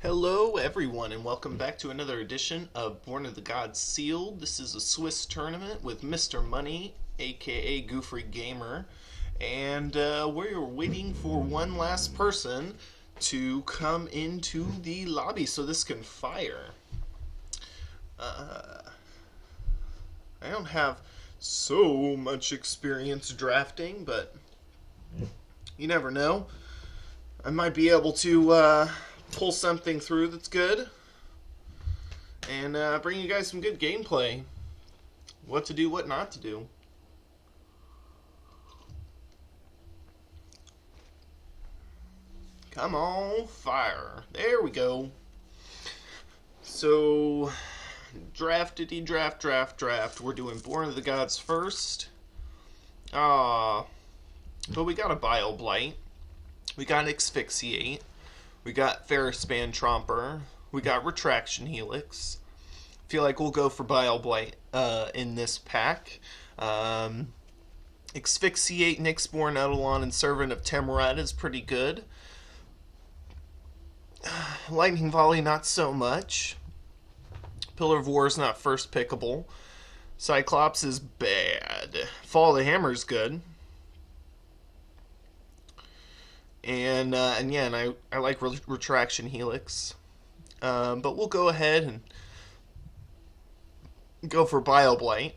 Hello, everyone, and welcome back to another edition of Born of the Gods Sealed. This is a Swiss tournament with Mr. Money, aka Goofy Gamer, and we're waiting for one last person to come into the lobby so this can fire. I don't have so much experience drafting, but you never know. I might be able to pull something through that's good and bring you guys some good gameplay. What to do, what not to do. Come on, fire. There we go. So, draft. We're doing Born of the Gods first. But we got a Bile Blight. We got Asphyxiate. We got Ferrospan Tromper. We got Retraction Helix. Feel like we'll go for Bile Blight in this pack. Asphyxiate, Nyxborn, Eidolon, and Servant of Temerad is pretty good. Lightning Volley, not so much. Pillar of War is not first pickable. Cyclops is bad. Fall of the Hammer is good. And I like Retraction Helix. But we'll go ahead and go for Bile Blight.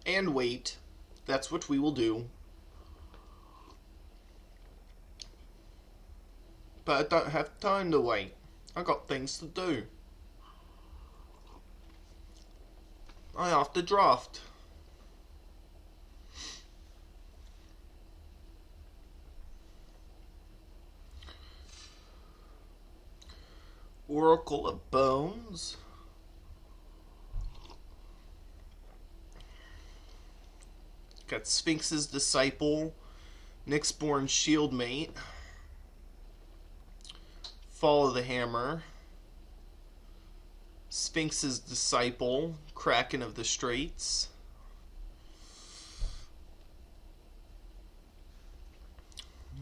And wait. That's what we will do. But I don't have time to wait. I got things to do. I have to draft. Oracle of Bones. Got Sphinx's Disciple. Nyxborn Shieldmate. Fall of the Hammer. Sphinx's Disciple, Kraken of the Straits.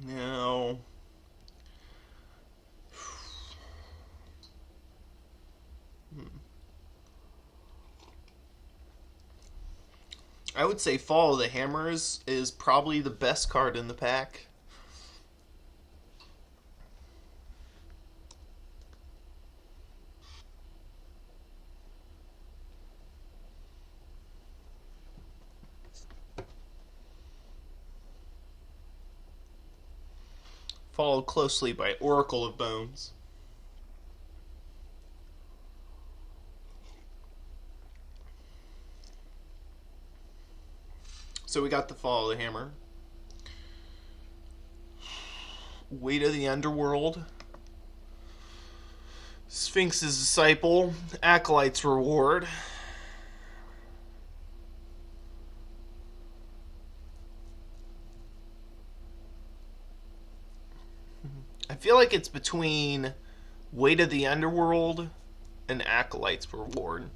Now, I would say Fall of the Hammer is probably the best card in the pack. Followed closely by Oracle of Bones. So we got the Fall of the Hammer. Weight of the Underworld. Sphinx's Disciple. Acolyte's Reward. I feel like it's between Weight of the Underworld and Acolyte's Reward.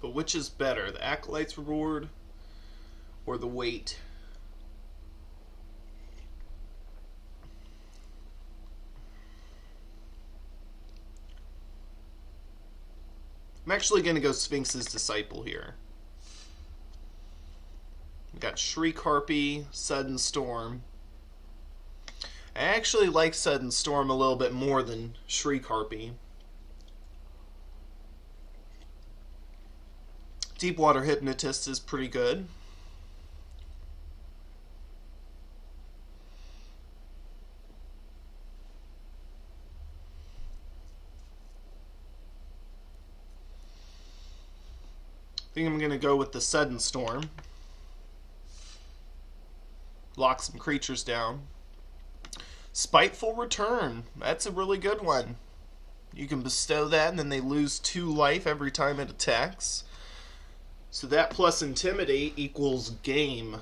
But which is better, the Acolyte's Reward or the Weight? I'm actually going to go Sphinx's Disciple here. We got Shriek Harpy, Sudden Storm. I actually like Sudden Storm a little bit more than Shriek Harpy. Deepwater Hypnotist is pretty good. I think I'm going to go with the Sudden Storm. Lock some creatures down. Spiteful Return. That's a really good one. You can bestow that and then they lose 2 life every time it attacks. So that plus Intimidate equals game.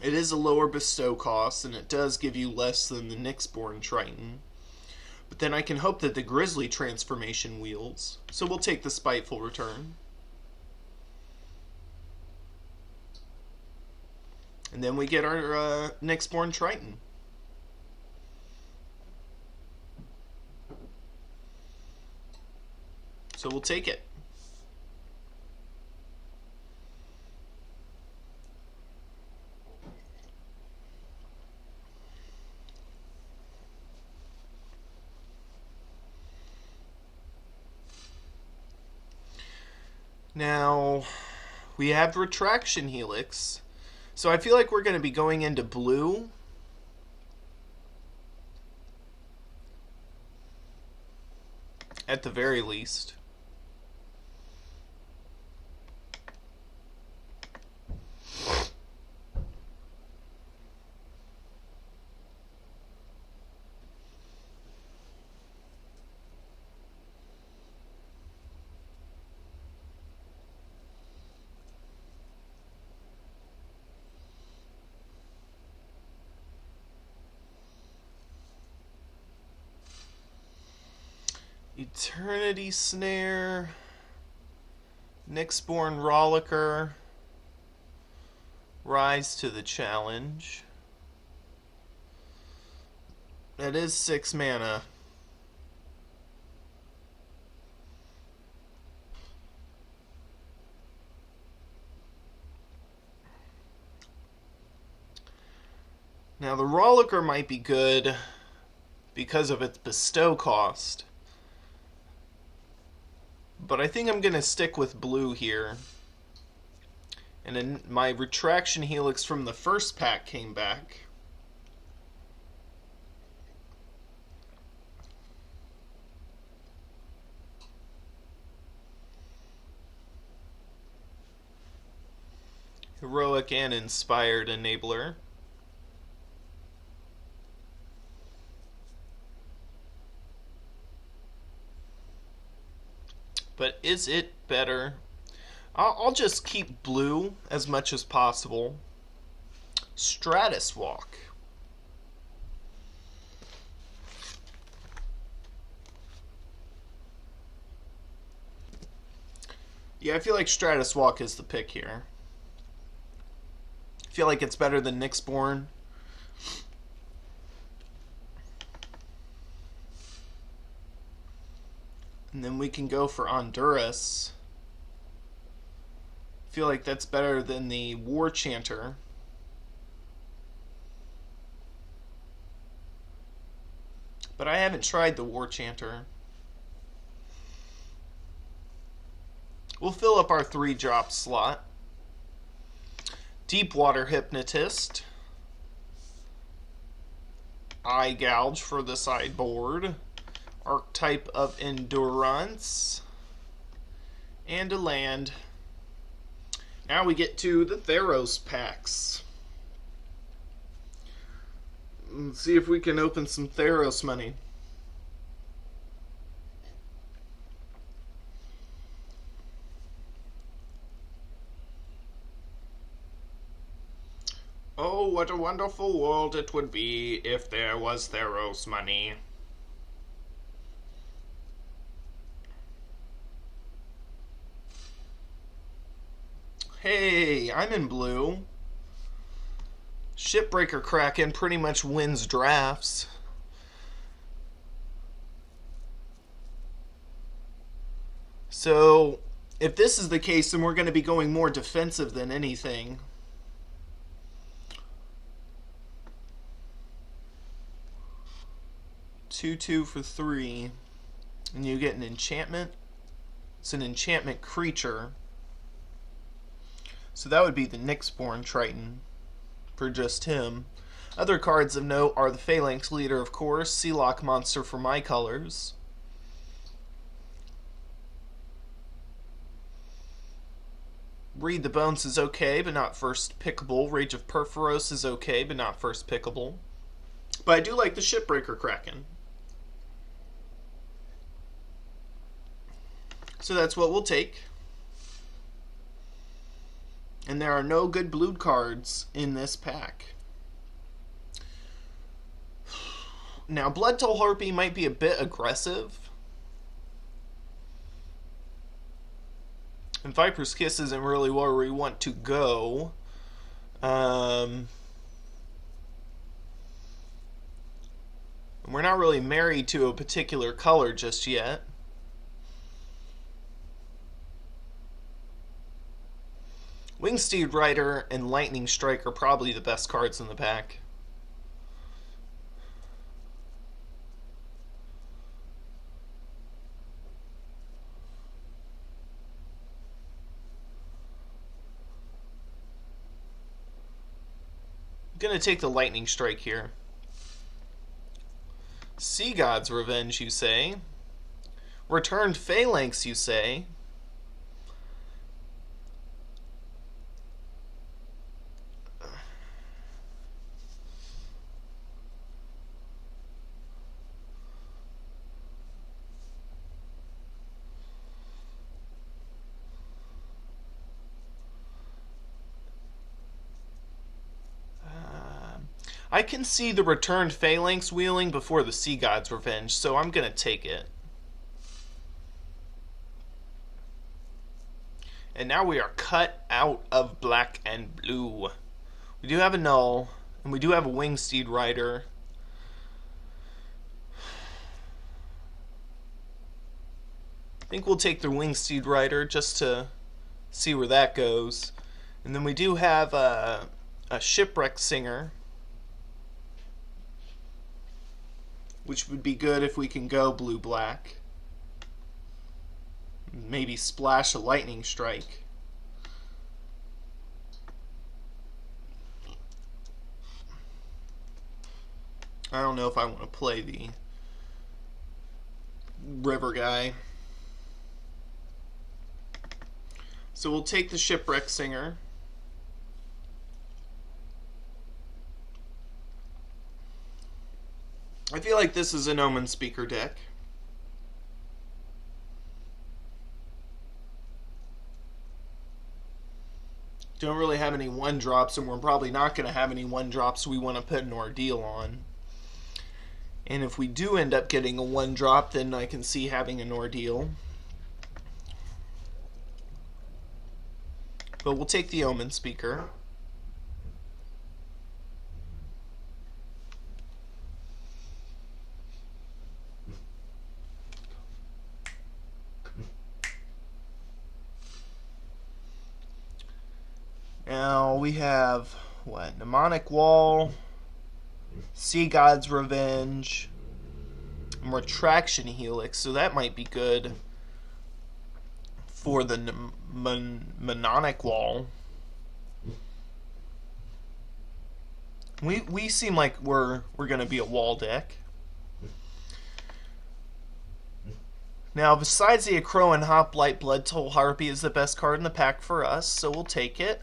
It is a lower bestow cost, and it does give you less than the Nyxborn Triton. But then I can hope that the Grizzly transformation wields. So we'll take the Spiteful Return. And then we get our Nyxborn Triton. So we'll take it. Now, we have Retraction Helix. So I feel like we're going to be going into blue. At the very least. Eternity Snare, Nyxborn Rollicker, Rise to the Challenge. That is 6 mana. Now the Rollicker might be good because of its bestow cost. But I think I'm going to stick with blue here. And then my Retraction Helix from the first pack came back. Heroic and Inspired Enabler. But is it better? I'll just keep blue as much as possible. Stratus Walk. Yeah, I feel like Stratus Walk is the pick here. I feel like it's better than Nyxborn. And then we can go for Honduras. I feel like that's better than the War Chanter. But I haven't tried the War Chanter. We'll fill up our 3-drop slot. Deepwater Hypnotist. Eye Gouge for the sideboard. Archetype of Endurance. And a land. Now we get to the Theros packs. Let's see if we can open some Theros money. Oh, what a wonderful world it would be if there was Theros money. Hey, I'm in blue. Shipbreaker Kraken pretty much wins drafts. So, if this is the case, then we're going to be going more defensive than anything. Two for 3. And you get an enchantment. It's an enchantment creature. So that would be the Nyxborn Triton for just him. Other cards of note are the Phalanx Leader, of course, Sealock Monster for my colors. Read the Bones is okay, but not first pickable. Rage of Perforos is okay, but not first pickable. But I do like the Shipbreaker Kraken. So that's what we'll take. And there are no good blue cards in this pack. Now, Bloodtoll Harpy might be a bit aggressive. And Viper's Kiss isn't really where we want to go. We're not really married to a particular color just yet. Wingsteed Rider and Lightning Strike are probably the best cards in the pack. I'm gonna take the Lightning Strike here. Sea God's Revenge, you say? Returned Phalanx, you say? I can see the Returned Phalanx wheeling before the Sea God's Revenge, so I'm going to take it. And now we are cut out of black and blue. We do have a Null, and we do have a Wingsteed Rider. I think we'll take the Wingsteed Rider just to see where that goes. And then we do have a Shipwreck Singer, which would be good if we can go blue-black. Maybe splash a Lightning Strike. I don't know if I want to play the river guy. So we'll take the Shipwreck Singer. I feel like this is an Omen Speaker deck. Don't really have any 1-drops, and we're probably not going to have any 1-drops we want to put an Ordeal on. And if we do end up getting a 1-drop, then I can see having an Ordeal. But we'll take the Omen Speaker. Now we have, what, Mnemonic Wall, Sea God's Revenge, and Retraction Helix, so that might be good for the Mnemonic Wall. We seem like we're going to be a wall deck. Now, besides the Akroan Hoplite, Bloodtoll Harpy is the best card in the pack for us, so we'll take it.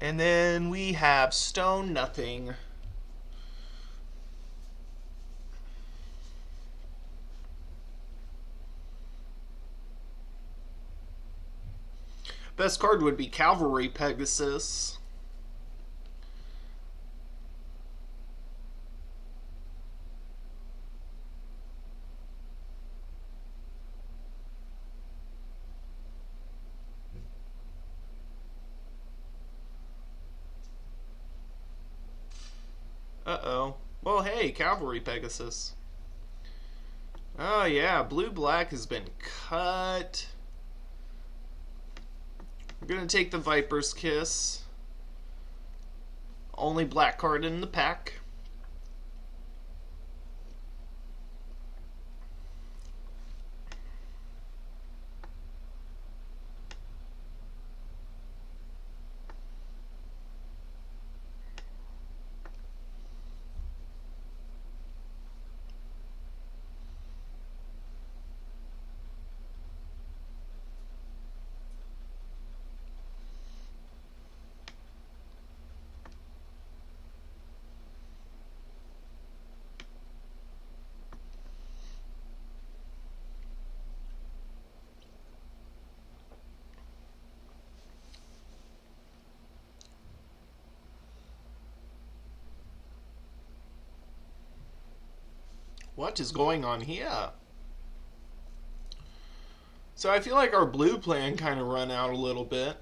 And then we have Stone Nothing. Best card would be Cavalry Pegasus. Uh-oh. Well, hey, Cavalry Pegasus. Oh, yeah, blue-black has been cut. We're going to take the Viper's Kiss. Only black card in the pack. What is going on here? So I feel like our blue plan kind of run out a little bit.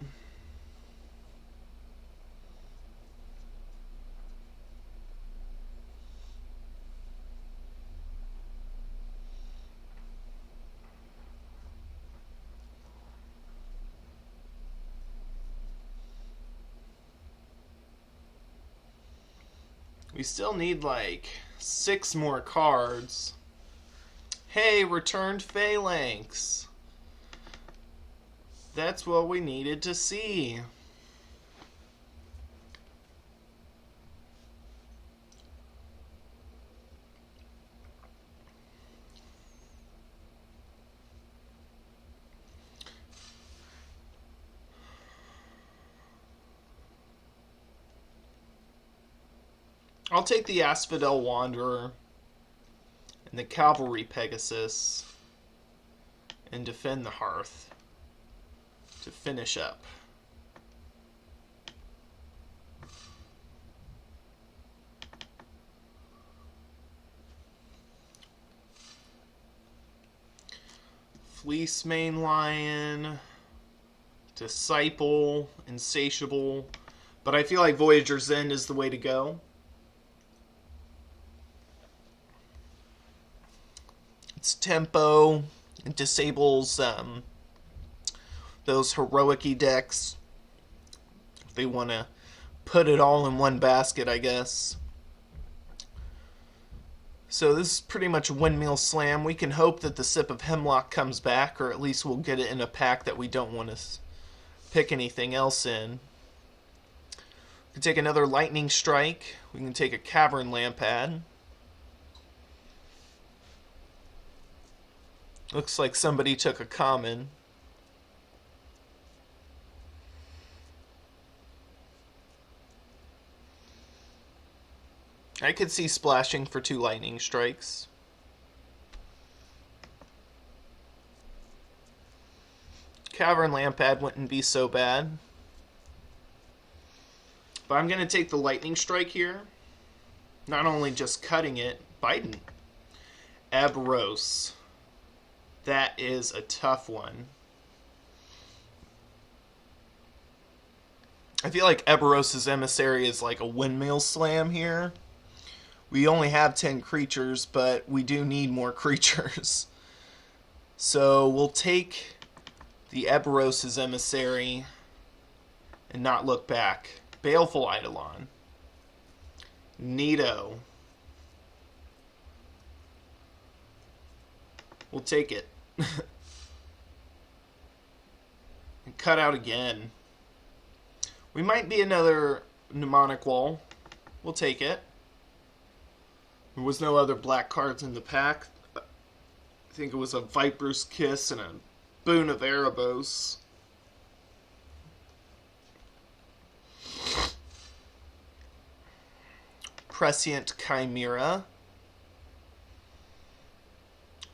We still need like 6 more cards. Hey, returned Phalanx. That's what we needed to see. I'll take the Asphodel Wanderer and the Cavalry Pegasus and defend the Hearth to finish up. Fleecemane Lion, Disciple, Insatiable, but I feel like Voyager's End is the way to go. It's tempo. It disables those heroic-y decks. If they want to put it all in one basket, I guess. So this is pretty much a Windmill Slam. We can hope that the Sip of Hemlock comes back, or at least we'll get it in a pack that we don't want to pick anything else in. We can take another Lightning Strike. We can take a Cavern Lampad. Looks like somebody took a common. I could see splashing for 2 lightning strikes. Cavern Lampad wouldn't be so bad. But I'm going to take the lightning strike here. Not only just cutting it, biting. Abyros. That is a tough one. I feel like Eberos's Emissary is like a Windmill Slam here. We only have 10 creatures, but we do need more creatures. So we'll take the Eberos's Emissary and not look back. Baleful Eidolon. Nito. We'll take it. And cut out again. We might be another Mnemonic Wall. We'll take it. There was no other black cards in the pack. I think it was a Viper's Kiss and a Boon of Erebos. Prescient Chimera.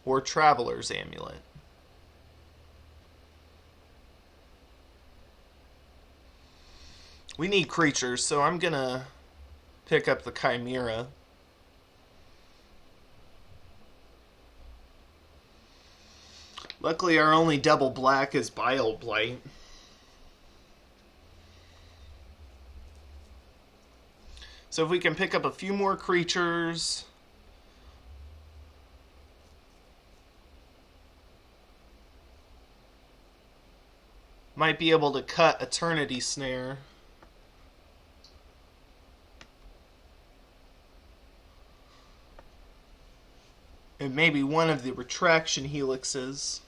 Or Traveler's Amulet. We need creatures, so I'm gonna pick up the Chimera. Luckily, our only double black is Bile Blight. So if we can pick up a few more creatures... might be able to cut Eternity Snare. And maybe one of the Retraction Helixes.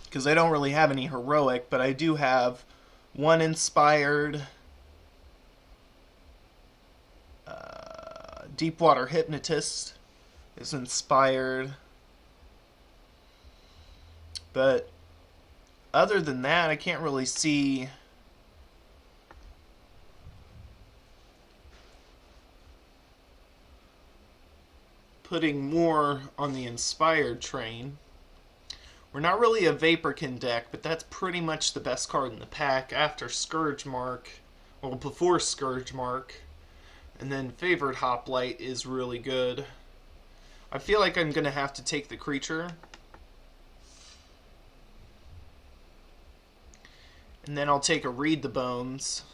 Because I don't really have any heroic, but I do have one inspired. Deepwater Hypnotist is inspired. But other than that, I can't really see putting more on the inspired train. We're not really a Vaporkin deck, but that's pretty much the best card in the pack after Scourge Mark, well, before Scourge Mark, And then Favored Hoplite is really good. I feel like I'm going to have to take the creature. And then I'll take a Read the Bones.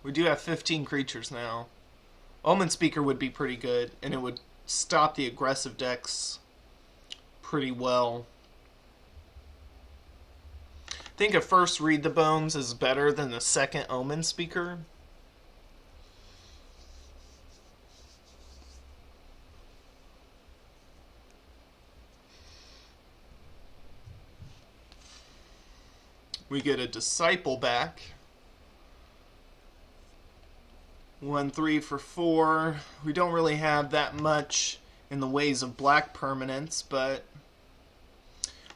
We do have 15 creatures now. Omen Speaker would be pretty good, and it would stop the aggressive decks pretty well. I think a first Read the Bones is better than the second Omen Speaker. We get a Disciple back. 1/3 for 4. We don't really have that much in the ways of black permanents, but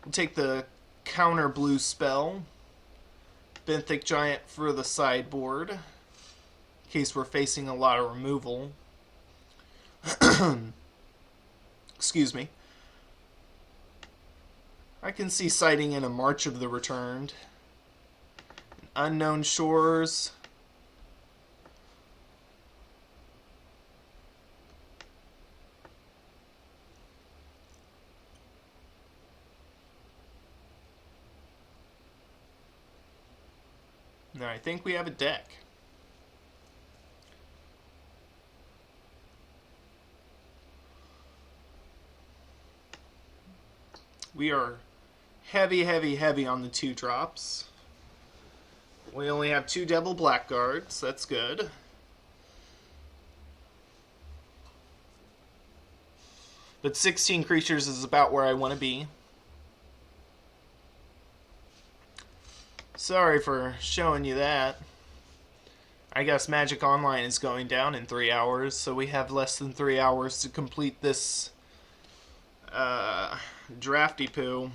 we'll take the counter blue spell. Benthic Giant for the sideboard, in case we're facing a lot of removal. Excuse me. I can see sighting in a March of the Returned. Unknown Shores. Now I think we have a deck. We are heavy, heavy, heavy on the 2-drops. We only have 2 Devil Blackguards. That's good. But 16 creatures is about where I want to be. Sorry for showing you that. I guess Magic Online is going down in 3 hours, so we have less than 3 hours to complete this drafty poo.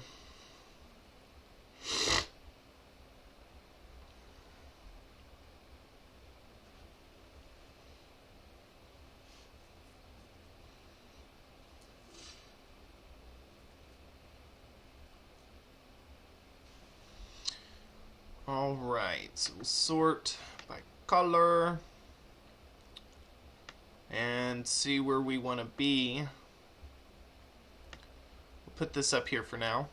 Alright, so we'll sort by color and see where we want to be. We'll put this up here for now.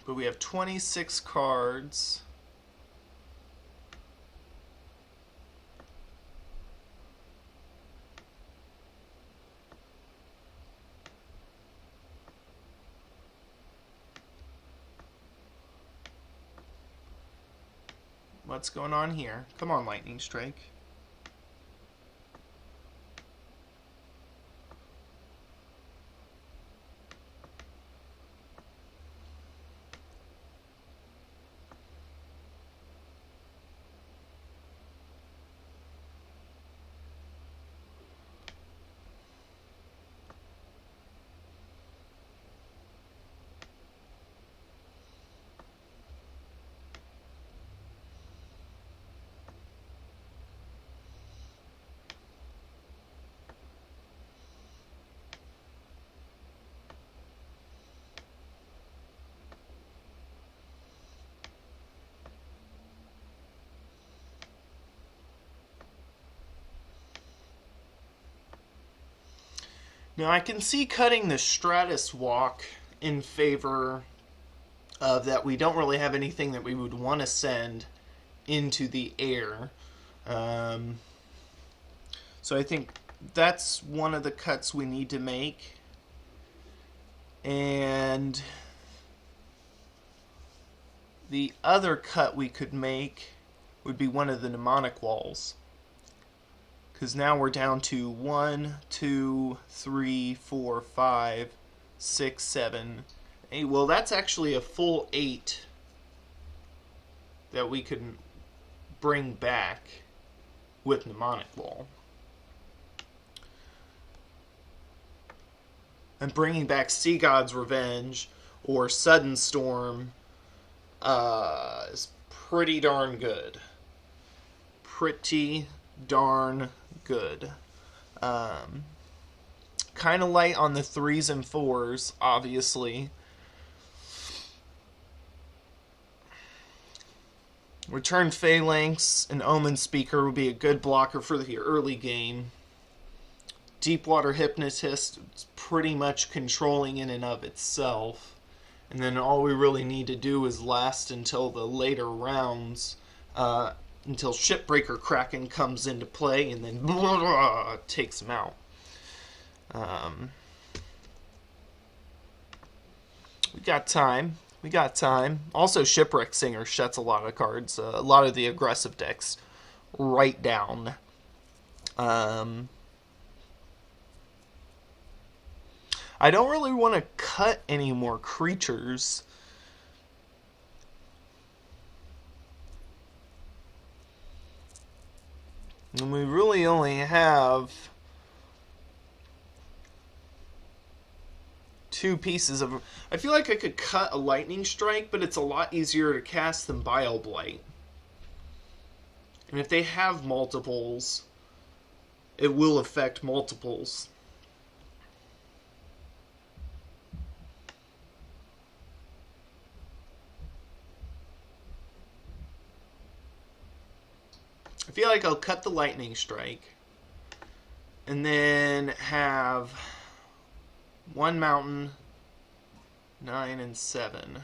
But we have 26 cards. What's going on here? Come on, Lightning Strike. Now I can see cutting the Stratus Walk in favor of that. We don't really have anything that we would want to send into the air. So I think that's one of the cuts we need to make. And the other cut we could make would be one of the Mnemonic Walls. Because now we're down to 1, 2, 3, 4, 5, 6, 7, 8. Well, that's actually a full 8 that we could bring back with Mnemonic Wall. And bringing back Sea God's Revenge or Sudden Storm is pretty darn good. Pretty darn good. Kind of light on the 3s and 4s, obviously. Return Phalanx and Omen Speaker would be a good blocker for the early game. Deepwater Hypnotist is pretty much controlling in and of itself. And then all we really need to do is last until the later rounds, until Shipbreaker Kraken comes into play and then takes him out. We got time. We got time. Also, Shipwreck Singer shuts a lot of cards, a lot of the aggressive decks right down. I don't really want to cut any more creatures. And we really only have 2 pieces of... I feel like I could cut a Lightning Strike, but it's a lot easier to cast than Bile Blight. And if they have multiples, it will affect multiples. I feel like I'll cut the Lightning Strike and then have 1 mountain, 9 and 7.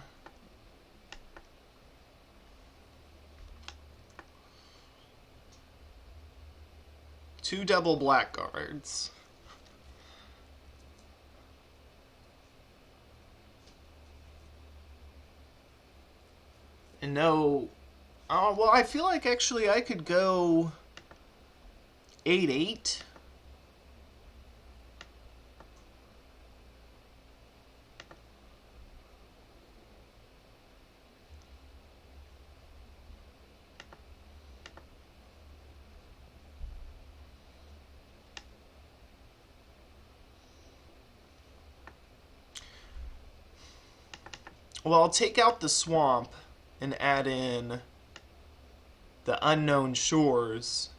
Two double blackguards. And no... Oh, well, I feel like actually I could go 8-8. Well, I'll take out the swamp and add in the Unknown Shores.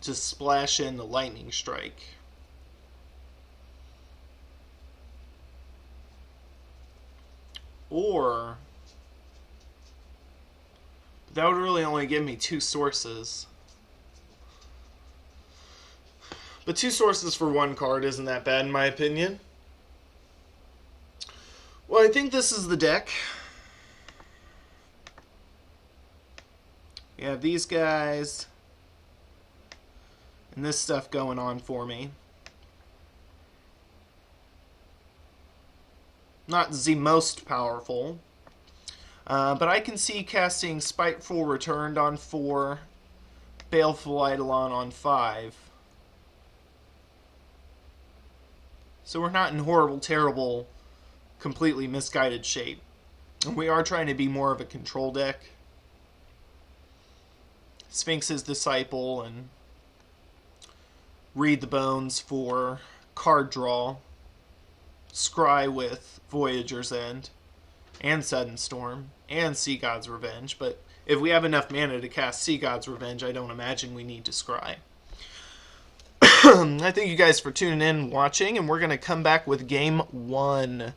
To splash in the Lightning Strike. Or... that would really only give me 2 sources. But 2 sources for 1 card isn't that bad in my opinion. Well, I think this is the deck. We have these guys and this stuff going on for me. Not the most powerful. But I can see casting Spiteful Returned on 4, Baleful Eidolon on 5. So we're not in horrible, terrible, completely misguided shape. And we are trying to be more of a control deck. Sphinx's Disciple and Read the Bones for card draw. Scry with Voyager's End and Sudden Storm and Sea God's Revenge. But if we have enough mana to cast Sea God's Revenge, I don't imagine we need to scry. I thank you guys for tuning in and watching, and we're going to come back with Game 1.